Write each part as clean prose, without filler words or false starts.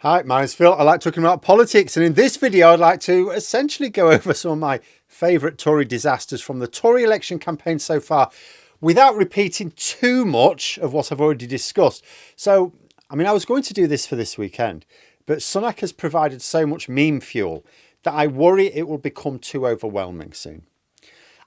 Hi, my name's Phil. I like talking about politics, and in this video I'd like to essentially go over some of my favourite Tory disasters from the Tory election campaign so far without repeating too much of what I've already discussed. So, I was going to do this for this weekend, but Sunak has provided so much meme fuel that I worry it will become too overwhelming soon.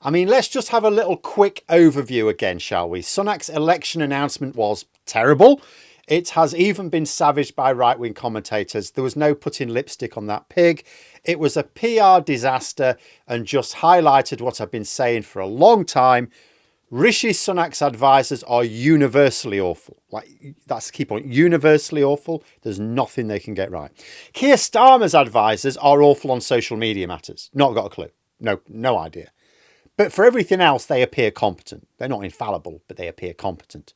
Let's just have a little quick overview again, shall we? Sunak's election announcement was terrible. It has even been savaged by right-wing commentators. There was no putting lipstick on that pig. It was a PR disaster and just highlighted what I've been saying for a long time. Rishi Sunak's advisors are universally awful. That's the key point. Universally awful. There's nothing they can get right. Keir Starmer's advisors are awful on social media matters. Not got a clue. No idea. But for everything else, they appear competent. They're not infallible, but they appear competent.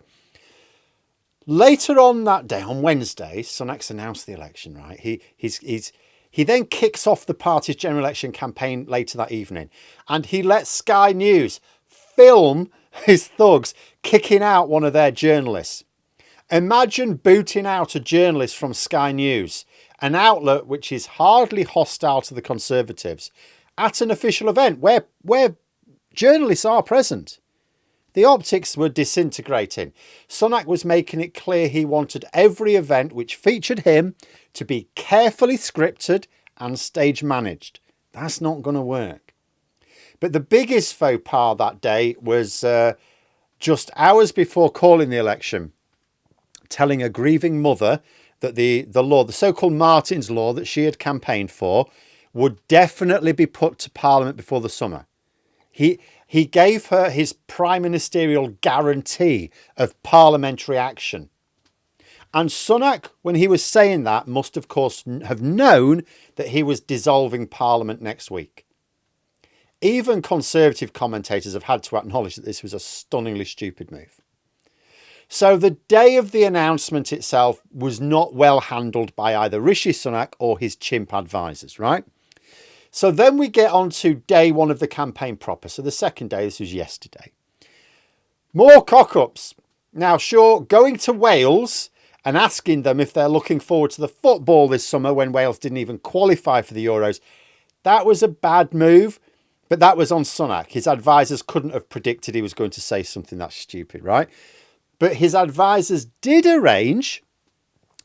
Later on that day, on Wednesday, Sunak's announced the election, right? He then kicks off the party's general election campaign later that evening. And he lets Sky News film his thugs kicking out one of their journalists. Imagine booting out a journalist from Sky News, an outlet which is hardly hostile to the Conservatives, at an official event where journalists are present. The optics were disintegrating. Sunak was making it clear he wanted every event which featured him to be carefully scripted and stage managed. That's not going to work. But the biggest faux pas that day was just hours before calling the election, telling a grieving mother that the law, the so-called Martin's Law that she had campaigned for, would definitely be put to Parliament before the summer. He gave her his prime ministerial guarantee of parliamentary action. And Sunak, when he was saying that, must of course have known that he was dissolving Parliament next week. Even Conservative commentators have had to acknowledge that this was a stunningly stupid move. So the day of the announcement itself was not well handled by either Rishi Sunak or his chimp advisors, right? So then we get on to day one of the campaign proper. So the second day, this was yesterday. More cock-ups. Now, sure, going to Wales and asking them if they're looking forward to the football this summer when Wales didn't even qualify for the Euros, that was a bad move, but that was on Sunak. His advisors couldn't have predicted he was going to say something that stupid, right? But his advisors did arrange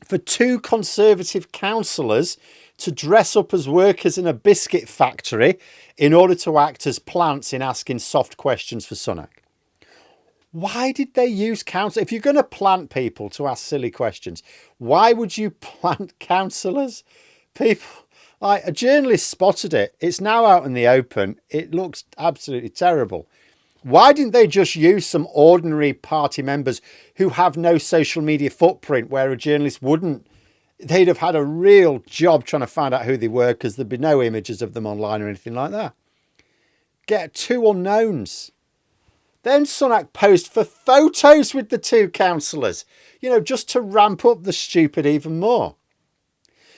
for two Conservative councillors to dress up as workers in a biscuit factory in order to act as plants in asking soft questions for Sunak. Why did they use council? If you're going to plant people to ask silly questions, why would you plant councillors? People, like a journalist spotted it. It's now out in the open. It looks absolutely terrible. Why didn't they just use some ordinary party members who have no social media footprint where a journalist wouldn't? They'd have had a real job trying to find out who they were because there'd be no images of them online or anything like that. Get two unknowns. Then Sunak posed for photos with the two councillors, just to ramp up the stupid even more.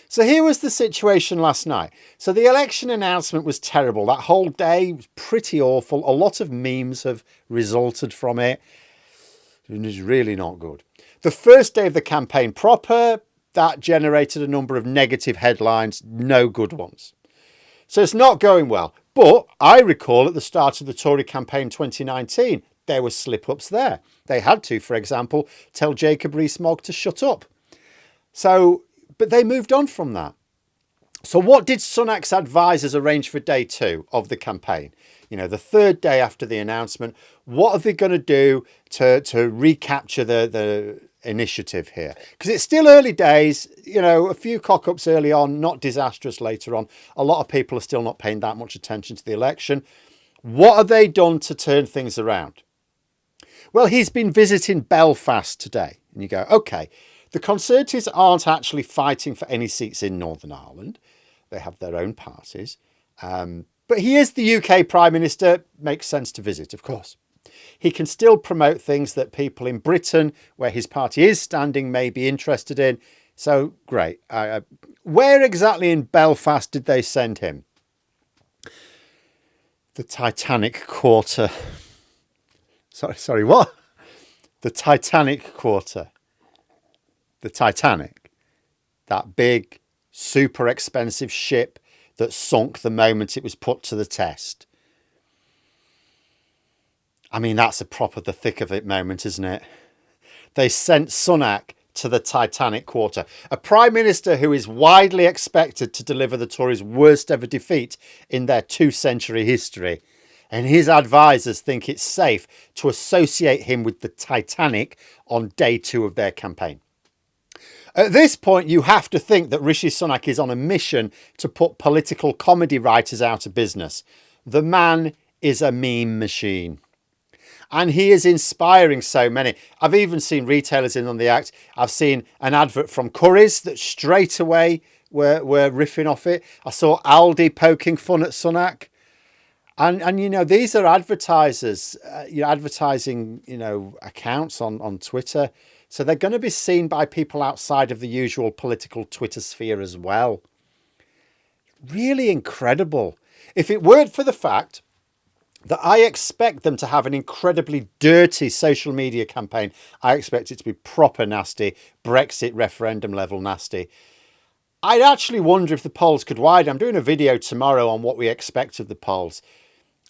So here was the situation last night. So the election announcement was terrible. That whole day was pretty awful. A lot of memes have resulted from it. It was really not good. The first day of the campaign proper, that generated a number of negative headlines, no good ones. So it's not going well. But I recall at the start of the Tory campaign 2019, there were slip-ups there. They had to, for example, tell Jacob Rees-Mogg to shut up. But they moved on from that. So what did Sunak's advisors arrange for day two of the campaign? The third day after the announcement. What are they going to do to recapture the initiative here? Because it's still early days, a few cock-ups early on, not disastrous later on. A lot of people are still not paying that much attention to the election. What have they done to turn things around? Well, he's been visiting Belfast today. And you go, okay, the Conservatives aren't actually fighting for any seats in Northern Ireland. They have their own parties. But he is the UK Prime Minister. Makes sense to visit, of course. He can still promote things that people in Britain, where his party is standing, may be interested in. So, great. Where exactly in Belfast did they send him? The Titanic Quarter. Sorry, what? The Titanic Quarter. The Titanic. that big, super expensive ship that sunk the moment it was put to the test. I mean, that's a proper the thick of it moment, isn't it? They sent Sunak to the Titanic quarter, a prime minister who is widely expected to deliver the Tories' worst ever defeat in their 2-century history. And his advisors think it's safe to associate him with the Titanic on day 2 of their campaign. At this point, you have to think that Rishi Sunak is on a mission to put political comedy writers out of business. The man is a meme machine. And he is inspiring so many. I've even seen retailers in on the act. I've seen an advert from Currys that straight away were riffing off it. I saw Aldi poking fun at Sunak. And you know, these are advertisers, advertising, accounts on Twitter. So they're going to be seen by people outside of the usual political Twitter sphere as well. Really incredible. If it weren't for the fact that I expect them to have an incredibly dirty social media campaign, I expect it to be proper nasty, Brexit referendum level nasty. I'd actually wonder if the polls could widen. I'm doing a video tomorrow on what we expect of the polls.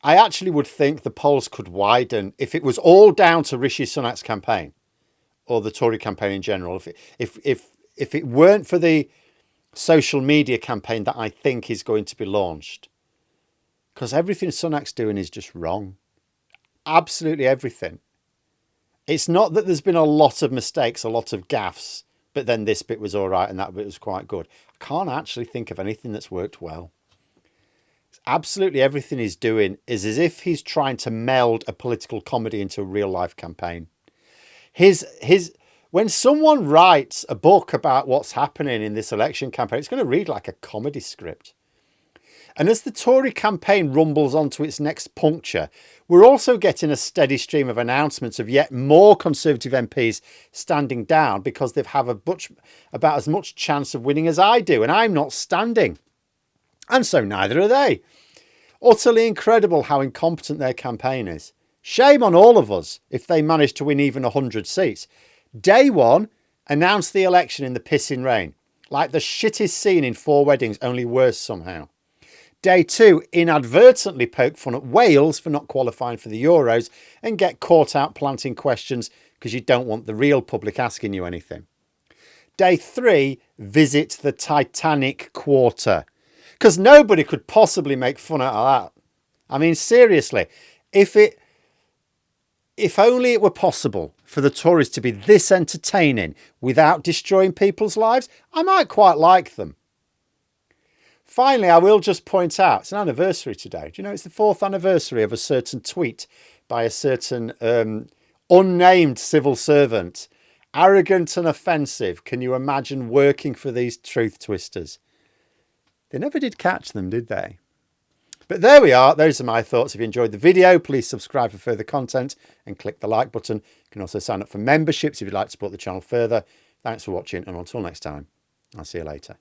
I actually would think the polls could widen if it was all down to Rishi Sunak's campaign, or the Tory campaign in general. If it weren't for the social media campaign that I think is going to be launched, because everything Sunak's doing is just wrong. Absolutely everything. It's not that there's been a lot of mistakes, a lot of gaffes, but then this bit was all right and that bit was quite good. I can't actually think of anything that's worked well. Absolutely everything he's doing is as if he's trying to meld a political comedy into a real life campaign. When someone writes a book about what's happening in this election campaign, it's going to read like a comedy script. And as the Tory campaign rumbles onto its next puncture, we're also getting a steady stream of announcements of yet more Conservative MPs standing down because they have about as much chance of winning as I do, and I'm not standing. And so neither are they. Utterly incredible how incompetent their campaign is. Shame on all of us if they manage to win even 100 seats. Day 1, announce the election in the pissing rain, like the shittest scene in 4 Weddings, only worse somehow. Day 2, inadvertently poke fun at Wales for not qualifying for the Euros and get caught out planting questions because you don't want the real public asking you anything. Day 3, visit the Titanic quarter, because nobody could possibly make fun out of that. I mean, seriously, if only it were possible for the Tories to be this entertaining without destroying people's lives, I might quite like them. Finally, I will just point out, it's an anniversary today. Do you know it's the 4th anniversary of a certain tweet by a certain unnamed civil servant? Arrogant and offensive. Can you imagine working for these truth twisters? They never did catch them, did they? But there we are. Those are my thoughts. If you enjoyed the video, please subscribe for further content and click the like button. You can also sign up for memberships if you'd like to support the channel further. Thanks for watching, and until next time, I'll see you later.